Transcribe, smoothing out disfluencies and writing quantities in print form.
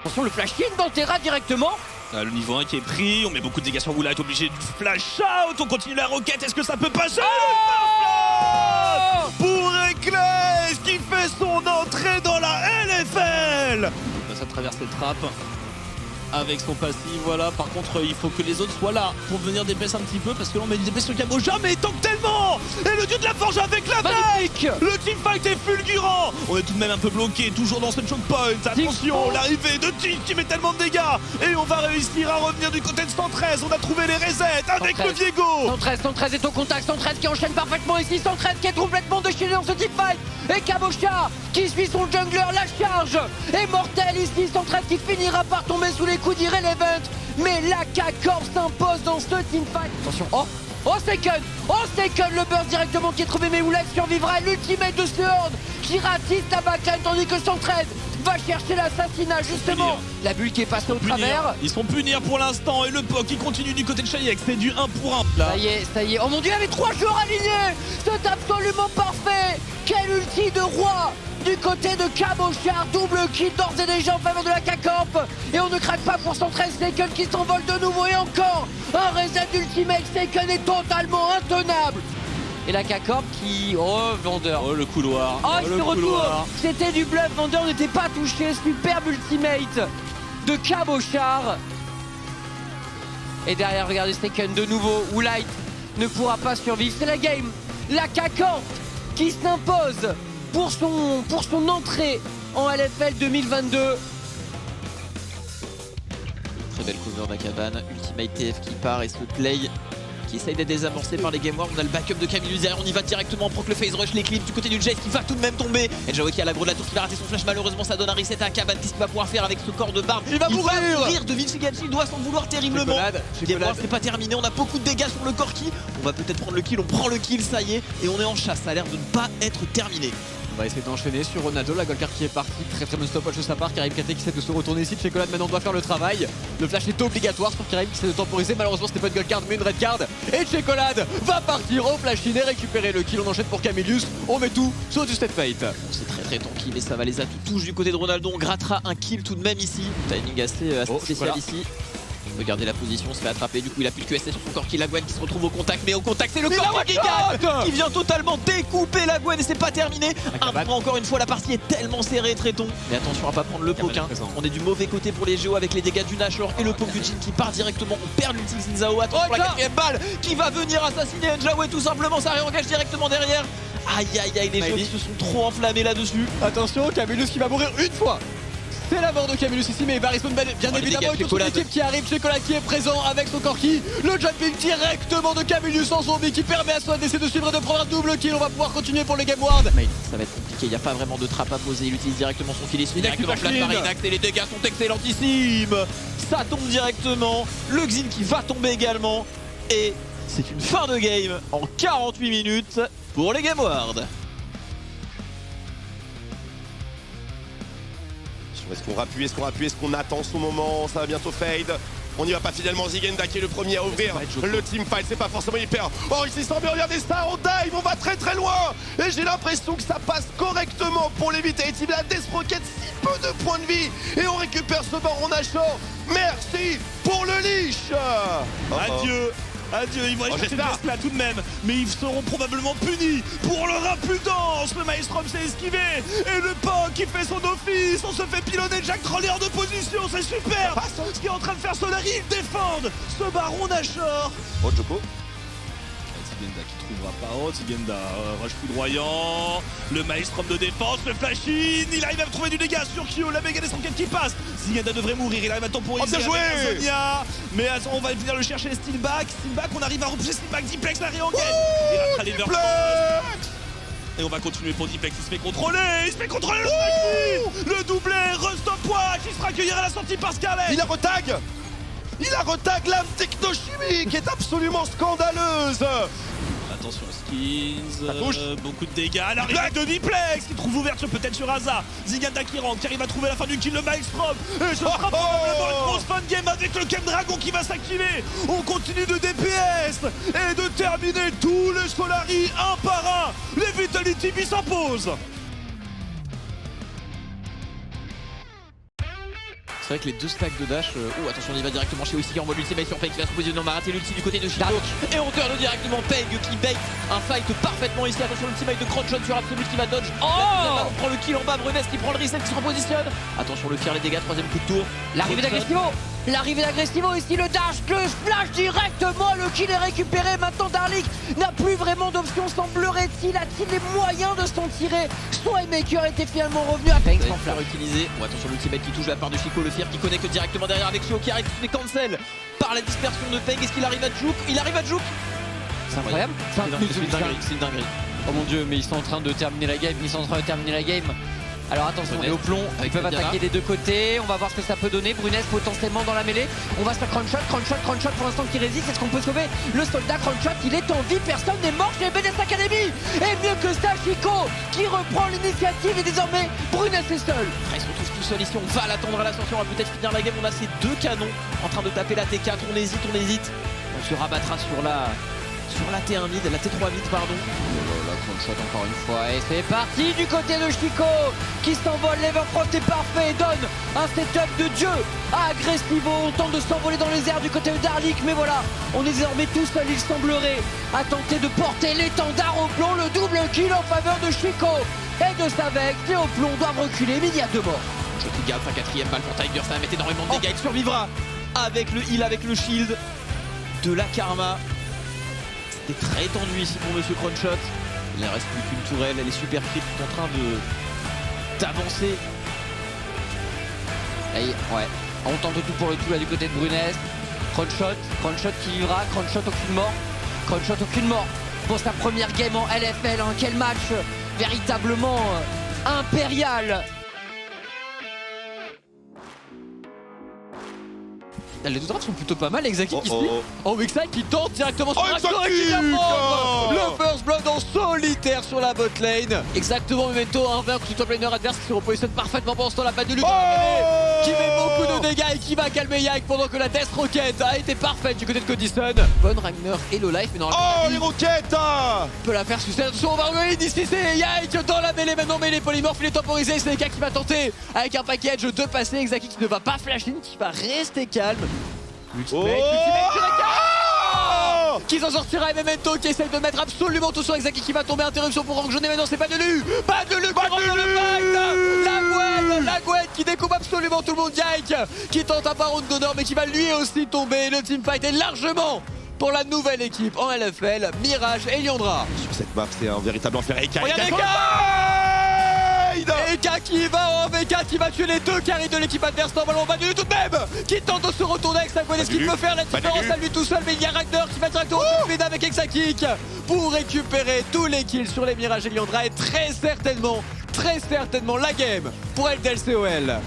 Attention, le flash in d'Antera directement. Le niveau 1 qui est pris, on met beaucoup de dégâts sur Woolite, obligé de flash out, on continue la roquette, est-ce que ça peut passer? Pour Eccles qui fait son entrée dans la LFL. Ça traverse les trappes avec son passif, voilà. Par contre, il faut que les autres soient là pour venir DPS un petit peu parce que l'on met une DPS sur Cabochard, mais il tank tellement. Et le dieu de la forge avec la Magnifique. Le teamfight est fulgurant. On est tout de même un peu bloqué, toujours dans ce choke point. Attention, l'arrivée de Tick qui met tellement de dégâts. Et on va réussir à revenir du côté de 113. On a trouvé les resets avec 113. le Viego. 113 est au contact, 113 qui enchaîne parfaitement ici, 113 qui est complètement déchaîné dans ce teamfight. Et Cabochard qui suit son jungler, la charge est mortelle ici, 113 qui finira par tomber sous les coups d'Irrelevant. Mais la K-Corp s'impose dans ce teamfight. Attention, oh Staken, le burst directement qui est trouvé, mais Woolite survivra. L'ultimate de Seord qui ratisse la backline tandis que 113 va chercher l'assassinat justement. La bulle qui est passée au travers. Ils sont punir pour l'instant et le POC qui continue du côté de Chayek, c'est du 1 pour 1 là. Ça y est, oh mon dieu, il y avait 3 joueurs alignés. C'est absolument parfait. Quel ulti de roi du côté de Cabochard, double kill d'ores et déjà en faveur de la K-Corp. Et on ne craque pas pour 113, Staken qui s'envole de nouveau et encore un reset d'ultimate. Staken est totalement intenable. Et la K-Corp qui... Oh, Vendeur. Oh, le couloir. Oh, ce retour. C'était du bluff, Vendeur n'était pas touché. Superbe ultimate de Cabochard. Et derrière, regardez Staken de nouveau. Woolite ne pourra pas survivre. C'est la game. La K-Corp qui s'impose pour son entrée en LFL 2022. Très belle cover d'Akaban, Ultimate TF qui part et ce play qui essaye d'être désamorcé par les Game Wars. On a le backup de Camillus derrière, on y va directement, on proc le phase rush, les clips du côté du Jace qui va tout de même tomber. Enjao qui a l'aggro de la tour qui va rater son flash, malheureusement ça donne un reset à Akaban. Qu'est-ce qu'il va pouvoir faire avec ce corps de barbe? Il va mourir de Vinci, il doit s'en vouloir terriblement. Game Wars c'est pas terminé, on a beaucoup de dégâts sur le Corki. On va peut-être prendre le kill, on prend le kill, ça y est, et on est en chasse, ça a l'air de ne pas être terminé. On va essayer d'enchaîner sur Ronaldo, la Golkar qui est partie, très bon stopwatch de sa part, Karim KT qui essaie de se retourner ici, Checolade maintenant doit faire le travail. Le flash est obligatoire sur Karim qui essaie de temporiser, malheureusement c'était pas une Golkar mais une red card. Et Checolade va partir au flash in et récupérer le kill, on enchaîne pour Camillus, on met tout sur du State Fate. C'est très tanky mais ça va les atouts touche du côté de Ronaldo, on grattera un kill tout de même ici. Timing assez spécial ici. Regardez la position, on se fait attraper, du coup il a plus que QSS sur son corps qui la Gwen qui se retrouve au contact, mais au contact c'est le corps qui vient totalement découper la Gwen et c'est pas terminé. Encore une fois la partie est tellement serrée, Tréton. Mais attention à pas prendre le poke, on est du mauvais côté pour les Géos avec les dégâts du Nashor et le poke du Jin qui part directement. On perd l'ultime Zinzao, attention pour la 4ème balle qui va venir assassiner Enjao tout simplement, ça réengage directement derrière. Aïe les Géos qui se sont trop enflammés là-dessus. Attention, Camillus qui va mourir une fois. C'est la mort de Camillus ici, mais Barisman bien évidemment avec toute son équipe qui arrive, Checolade qui est présent avec son Corki. Le jumping directement de Camillus en zombie qui permet à Swan d'essayer de suivre et de prendre un double kill. On va pouvoir continuer pour les Game Ward. Mais ça va être compliqué, il n'y a pas vraiment de trappe à poser, il utilise directement son filet, directement flash par Inax et les dégâts sont excellentissimes. Ça tombe directement, le Xin qui va tomber également et c'est une fin de game en 48 minutes pour les Game Ward. Est-ce qu'on rappuie, est-ce qu'on attend ce moment? Ça va bientôt fade. On n'y va pas fidèlement, Zigenda qui est le premier à ouvrir le teamfight, c'est pas forcément hyper. Oh, ici semble regardez ça, on dive, on va très loin. Et j'ai l'impression que ça passe correctement pour l'éviter. Il a Desproquette si peu de points de vie. Et on récupère ce baron Nashor. Merci pour le leash. Adieu, ils vont aller chercher le là tout de même, mais ils seront probablement punis pour leur impudence. Le Maelstrom s'est esquivé et le POC qui fait son office. On se fait pilonner Jack Trolley en opposition, c'est super. Ce qui est en train de faire Solari, ils défendent ce baron Nashor. Oh, Joko. Zigenda qui trouvera pas haut, Zigenda rush foudroyant, le Maelstrom de défense, le flash-in, il arrive à trouver du dégât sur Kyo, la méga destroquette qui passe, Zigenda devrait mourir, il arrive à temporiser avec Sonia, mais on va venir le chercher, Steelback, on arrive à repousser Steelback, Diplex la réengage, il ratera les et on va continuer pour Diplex, il se fait contrôler le flash-in, le doublé, Rustopwa qui sera accueilli à la sortie par Scarlet. Il a retag l'âme technochimie qui est absolument scandaleuse. Attention Skins, beaucoup de dégâts, l'arrivée de Diplex qui trouve ouverture peut-être sur Aza. Ziganda qui rentre, qui arrive à trouver la fin du kill, le Maelstrom. Et ce sera probablement une grosse fin de game avec le Chemdragon qui va s'activer. On continue de DPS et de terminer tous les Solari un par un. Les Vitality s'imposent. C'est vrai que les deux stacks de dash. Oh, attention, on y va directement chez Oisiki en mode ultimate sur Peng qui va se positionner. On va rater l'ulti du côté de Chico. Et on turn directement Peng qui bait un fight parfaitement ici. Attention, l'ultimate de Crunchshot sur Absolute qui va dodge. On prend le kill en bas. Brunes qui prend le reset qui se repositionne. Attention, le fear, les dégâts. Troisième coup de tour. L'arrivée d'Agressivo. L'arrivée d'Agressivo ici, le dash, le splash directement, le kill est récupéré. Maintenant Darlik n'a plus vraiment d'option, semblerait-il. A-t-il les moyens de s'en tirer? Son Haymaker était finalement revenu à Peng sans flamme. Utilisé. Bon, attention, l'ultimate qui touche la part de Chico, le fear qui connecte directement derrière avec Shio qui arrive, mais cancel par la dispersion de Peng. Est-ce qu'il arrive à juke? Il arrive à juke. C'est incroyable. C'est une dinguerie. Oh mon dieu, mais ils sont en train de terminer la game. Alors attention, on est au plomb, ils peuvent attaquer des deux côtés, on va voir ce que ça peut donner. Brunes potentiellement dans la mêlée, on va sur Crunchshot pour l'instant qui résiste. Est-ce qu'on peut sauver le soldat Crunchshot? Il est en vie, personne n'est mort chez BDS Academy. Et mieux que ça, Chico qui reprend l'initiative et désormais Brunes est seul. Ils se retrouvent tout seuls ici, on va l'attendre à l'ascension, on va peut-être finir la game. On a ces deux canons en train de taper la T4, on hésite. On se rabattra sur la T1 mid, la T3 mid pardon. La Crunchshot encore une fois, et C'est parti du côté de Chico qui s'envole, l'Everfrost est parfait et donne un setup de dieu à Agressivo. On tente de s'envoler dans les airs du côté de Darlik, mais voilà, on est désormais tout seul, il semblerait, à tenter de porter l'étendard au plomb. Le double kill en faveur de Chico et de Savek, qui au plomb doivent reculer, mais il y a deux morts. Je qui garde sa quatrième balle pour Tiger, ça va mettre énormément de dégâts. Il survivra avec le heal, avec le shield de la Karma. C'était très tendu ici pour Monsieur Crunchshot. Il ne reste plus qu'une tourelle, elle est super crypte en train d'avancer. Ouais, on tente tout pour le tout là du côté de Brunes. Crunchshot qui vivra, Crunchshot aucune mort pour sa première game en LFL. Hein. Quel match véritablement impérial. les deux drafts sont plutôt pas mal. Exaki qui se oh. Oh, Wixai qui tente directement sur Exaki qui vient prendre le first blood en solitaire sur la bot lane. Exactement, Memento, un vaincre du top laner adverse qui se repositionne parfaitement pendant ce temps. La balle de Luc qui met beaucoup de dégâts et qui va calmer Yike pendant que la Death Rocket a été parfaite du côté de Codison. Bonne Ragnar et low life, mais normalement les roquettes peut la faire sucer. Attention, on va regarder d'ici, c'est Yike dans la mêlée maintenant, mais les polymorphes, il est temporisé. C'est Eka qui va tenter avec un package de passer. Exaki qui ne va pas flash in, qui va rester calme. Ultimate qui s'en sortira et Memento qui essaye de mettre absolument tout sur Exaki qui va tomber. Interruption pour Rankjone, mais non, c'est pas de Lu. Pas de Lu qui rentre dans le fight. La Gwen qui découpe absolument tout le monde. Yike qui tente un baron d'honneur mais qui va lui aussi tomber. Le teamfight est largement pour la nouvelle équipe en LFL, Mirage et Liandra. Sur cette map, c'est un véritable enfer. Eka qui va en VK qui va tuer les deux carries de l'équipe adverse. Normalement, pas du tout de même qui tente de se retourner avec sa Gwen. Est-ce qu'il peut faire la différence à lui tout seul? Mais il y a Ragnar qui va directement se avec Exaki pour récupérer tous les kills sur les Mirages et Liandra. Et très certainement la game pour LDLCOL.